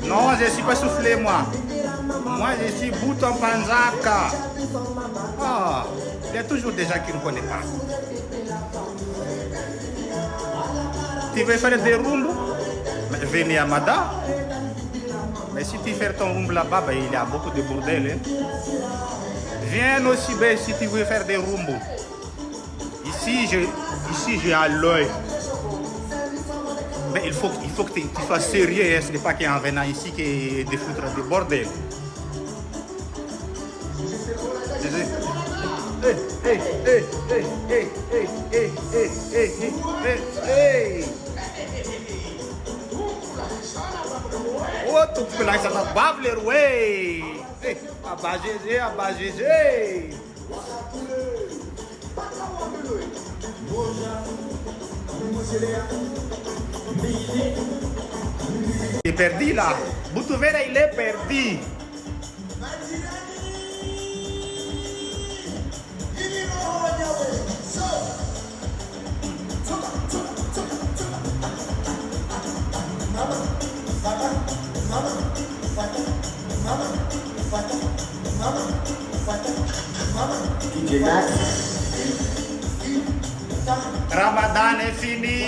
Non, je ne suis pas soufflé, moi. Moi, je suis Bouton Panzaka. Ah, il y a toujours des gens qui ne connaissent pas. Tu veux faire des rumbles? Venez à Mada. Mais si tu fais ton rumble là-bas, ben, il y a beaucoup de bordel. Hein. Viens aussi ben, si tu veux faire des rumbles. Ici, j'ai à l'œil. Mais il faut que tu sois sérieux. Hein. Ce n'est pas qu'en venant ici que de foutre des bordel. Oh, tu peux là, ça t'a bablé, ouais. Abba GG, Abba GG. Il est perdu là. Boutouveira, il est perdu. Ramadan est fini.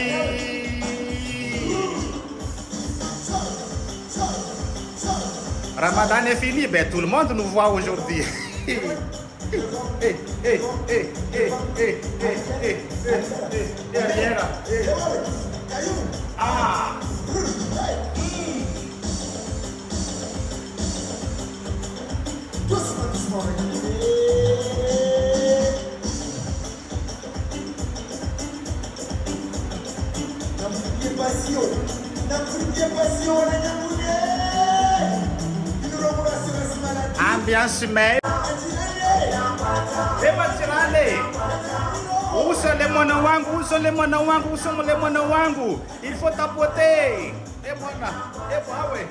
Ramadan est fini, ben tout le monde nous voit aujourd'hui. Ah. Ambiance mais où sont les mona wangu, où sont les mona wangu, où sont les mona wangu? Il faut tapoter. Eh mona, eh bah ouais.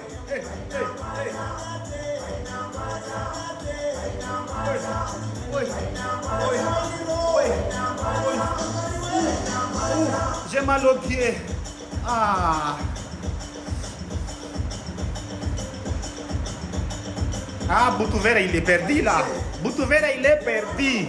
J'ai mal au pied. Ah. Ah, Boutouveira, il est perdu là. Boutouveira, il est perdu.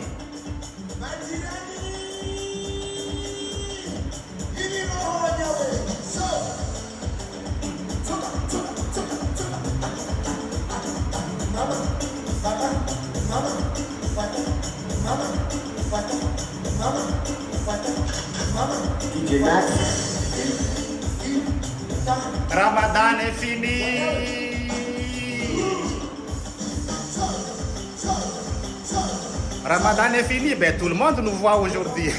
Ramadan est fini. Ramadan est fini, ben tout le monde nous voit aujourd'hui.